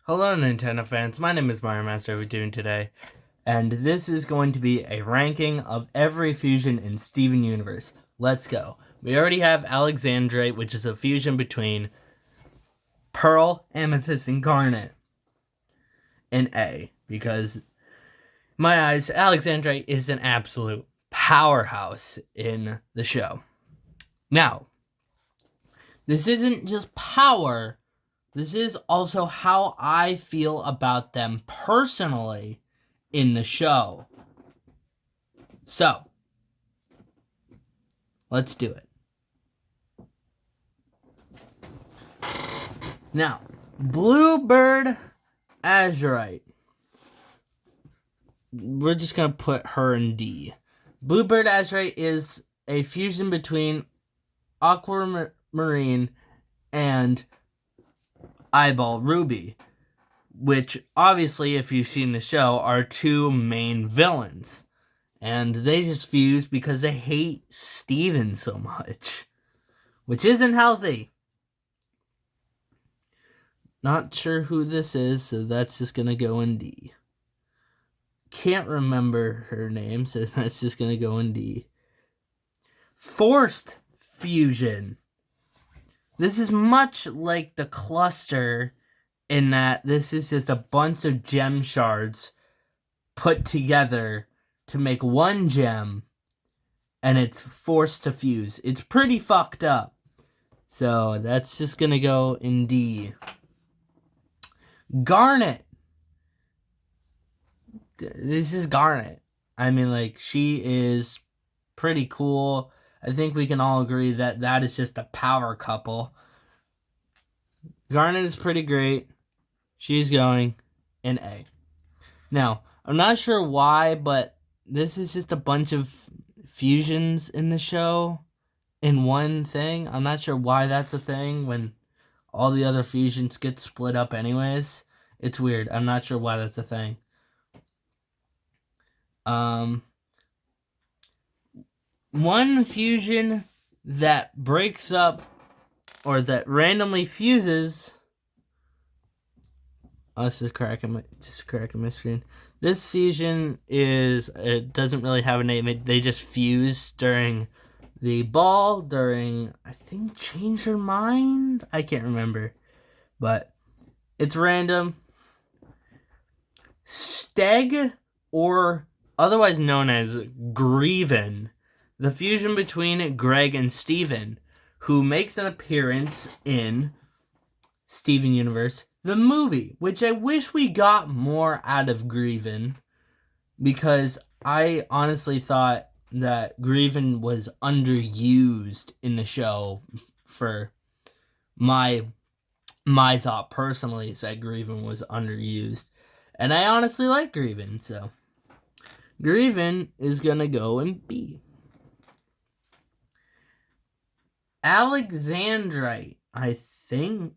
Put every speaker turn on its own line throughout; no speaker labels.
Hello, Nintendo fans. My name is Mario Master. How are we doing today? And this is going to be a ranking of every fusion in Steven Universe. Let's go. We already have Alexandrite, which is a fusion between Pearl, Amethyst, and Garnet in A. Because, in my eyes, Alexandrite is an absolute powerhouse in the show. Now, this isn't just power. This is also how I feel about them personally in the show. So, let's do it. Now, Bluebird Azurite. We're just going to put her in D. Bluebird Azurite is a fusion between Aquamarine and Eyeball Ruby, which obviously, if you've seen the show, are two main villains. And they just fuse because they hate Steven so much, which isn't healthy. Not sure who this is, so that's just going to go in D. Can't remember her name, so that's just going to go in D. Forced fusion. This is much like the cluster in that this is just a bunch of gem shards put together to make one gem, and it's forced to fuse. It's pretty fucked up. So that's just going to go in D. Garnet. This is Garnet. I mean, she is pretty cool. I think we can all agree that that is just a power couple. Garnet is pretty great. She's going in A. Now, I'm not sure why, but this is just a bunch of fusions in the show in one thing. I'm not sure why that's a thing when all the other fusions get split up anyways. It's weird. I'm not sure why that's a thing. One fusion that breaks up or that randomly fuses. Oh, this is cracking my screen. This fusion it doesn't really have a name. They just fuse during the ball, during, I think, Change Your Mind? I can't remember. But it's random. Steg, or otherwise known as Greven, the fusion between Greg and Steven, who makes an appearance in Steven Universe, the movie, which I wish we got more out of Greven, because I honestly thought that Greven was underused in the show. For my thought personally is that Greven was underused, and I honestly like Greven, so Greven is gonna go in B. Alexandrite, I think.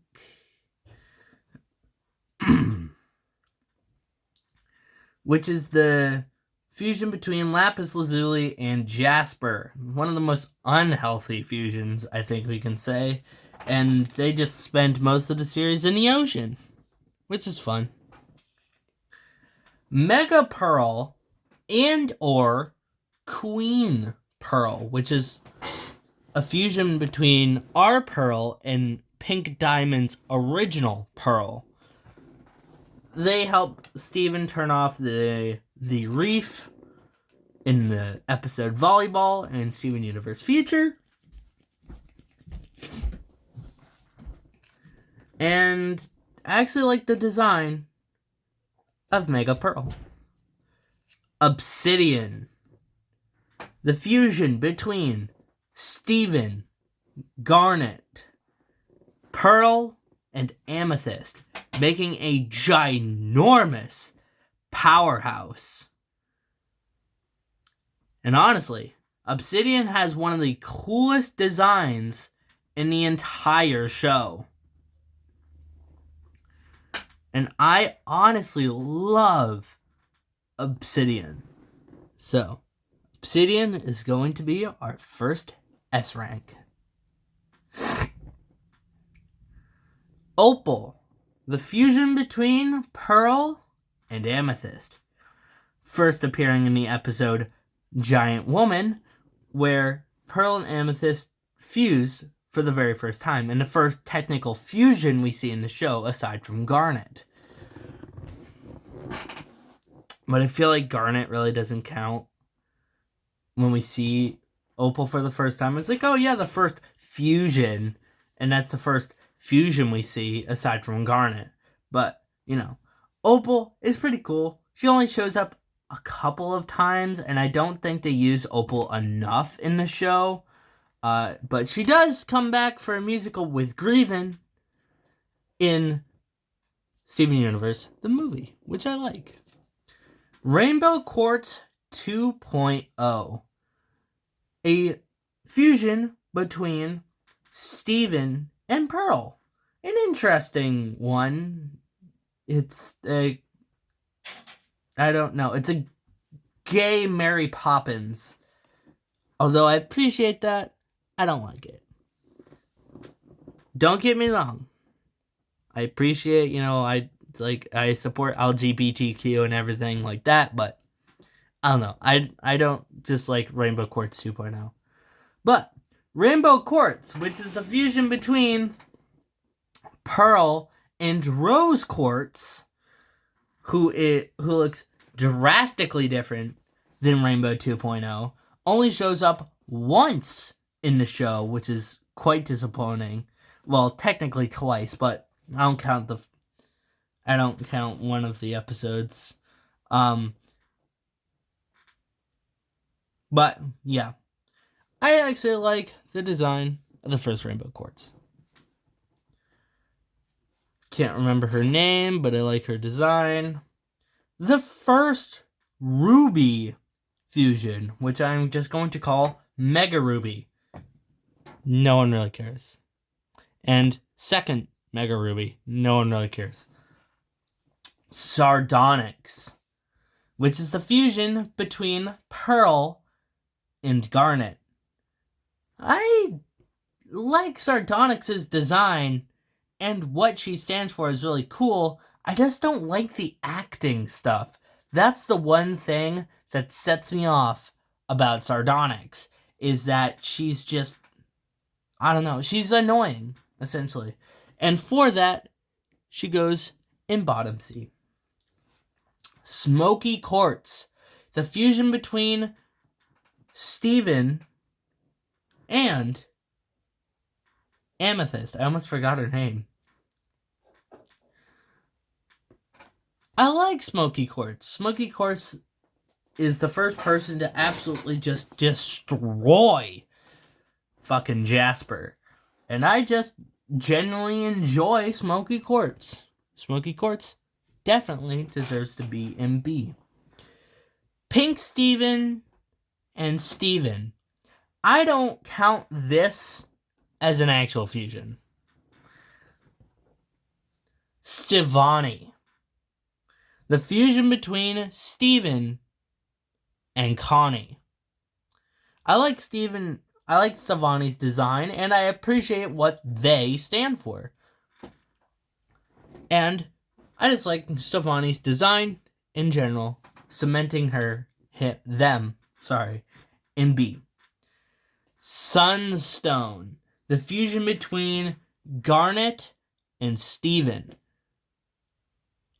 Which is the fusion between Lapis Lazuli and Jasper. One of the most unhealthy fusions, I think we can say. And they just spent most of the series in the ocean, which is fun. Mega Pearl and or Queen Pearl, which is a fusion between our Pearl and Pink Diamond's original Pearl. They help Steven turn off the reef in the episode Volleyball and Steven Universe Future. And I actually like the design of Mega Pearl. Obsidian. The fusion between Steven, Garnet, Pearl, and Amethyst, making a ginormous powerhouse. And honestly, Obsidian has one of the coolest designs in the entire show. And I honestly love Obsidian. So, Obsidian is going to be our first S rank. Opal. the fusion between Pearl and Amethyst. First appearing in the episode Giant Woman, where Pearl and Amethyst fuse for the very first time, and the first technical fusion we see in the show aside from Garnet. But I feel like Garnet really doesn't count when we see Opal for the first time. It's like, oh yeah, the first fusion, and that's the first fusion we see aside from Garnet. But, Opal is pretty cool. She only shows up a couple of times, and I don't think they use Opal enough in the show. But she does come back for a musical with Greven in Steven Universe, the movie, which I like. Rainbow Quartz 2.0. A fusion between Steven and Pearl. An interesting one. It's a gay Mary Poppins. Although I appreciate that, I don't like it. Don't get me wrong. I appreciate, I support LGBTQ and everything like that, but I don't know. I don't just like Rainbow Quartz 2.0. But Rainbow Quartz, which is the fusion between Pearl and Rose Quartz, who looks drastically different than Rainbow 2.0, only shows up once in the show, which is quite disappointing. Well, technically twice, but I don't count one of the episodes. But yeah, I actually like the design of the first Rainbow Quartz. Can't remember her name, but I like her design. The first Ruby fusion, which I'm just going to call Mega Ruby. No one really cares. And second Mega Ruby. No one really cares. Sardonyx, which is the fusion between Pearl and Garnet. I like Sardonyx's design, and what she stands for is really cool. I just don't like the acting stuff. That's the one thing that sets me off about Sardonyx, is that she's just, I don't know, she's annoying, essentially. And for that, she goes in bottom C. Smoky Quartz, the fusion between Steven and Amethyst. I almost forgot her name. I like Smoky Quartz. Smoky Quartz is the first person to absolutely just destroy fucking Jasper. And I just genuinely enjoy Smoky Quartz. Smoky Quartz definitely deserves to be in B. Pink Steven and Steven. I don't count this as an actual fusion. Stevonnie. The fusion between Steven and Connie. I like Stevonnie's design, and I appreciate what they stand for. And I just like Stevonnie's design in general, cementing them in B. Sunstone, the fusion between Garnet and Steven.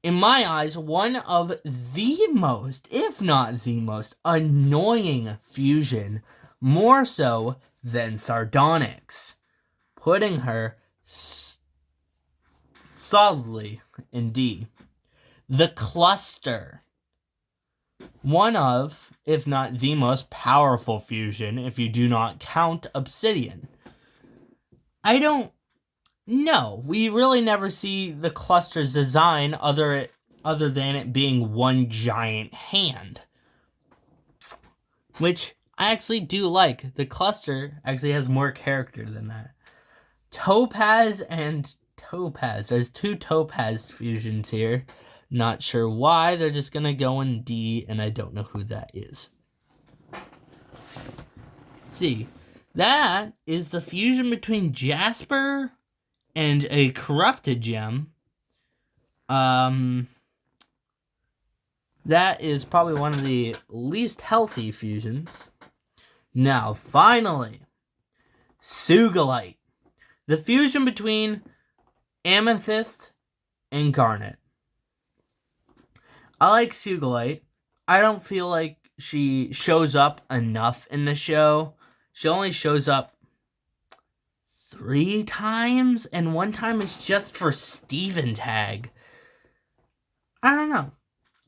In my eyes, one of the most, if not the most, annoying fusion, more so than Sardonyx, putting her solidly in D. The Cluster, one of, if not the most powerful fusion, if you do not count Obsidian. I don't know. We really never see the Cluster's design other than it being one giant hand, which I actually do like. The Cluster actually has more character than that. Topaz and Topaz. There's two Topaz fusions here. Not sure why. They're just going to go in D, and I don't know who that is. Let's see. That is the fusion between Jasper and a corrupted gem That is probably one of the least healthy fusions. Now, finally, Sugilite. The fusion between Amethyst and Garnet. I like Sugilite. I don't feel like she shows up enough in the show. She only shows up 3 times, and 1 time is just for Steven tag. I don't know.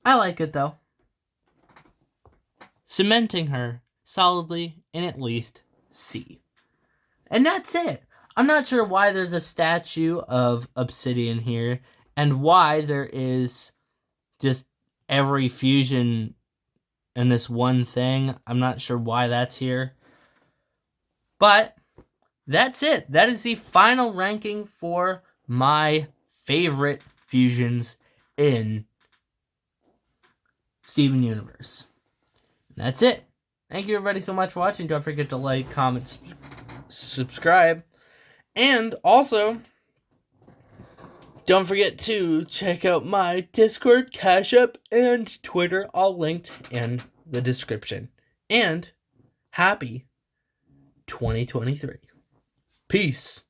I like it though. Cementing her solidly in at least C. And that's it. I'm not sure why there's a statue of Obsidian here, and why there is just every fusion in this one thing. I'm not sure why that's here. But that's it. That is the final ranking for my favorite fusions in Steven Universe. And that's it. Thank you everybody so much for watching. Don't forget to like, comment, subscribe. And also, don't forget to check out my Discord, Cash App, and Twitter, all linked in the description. And happy 2023. Peace.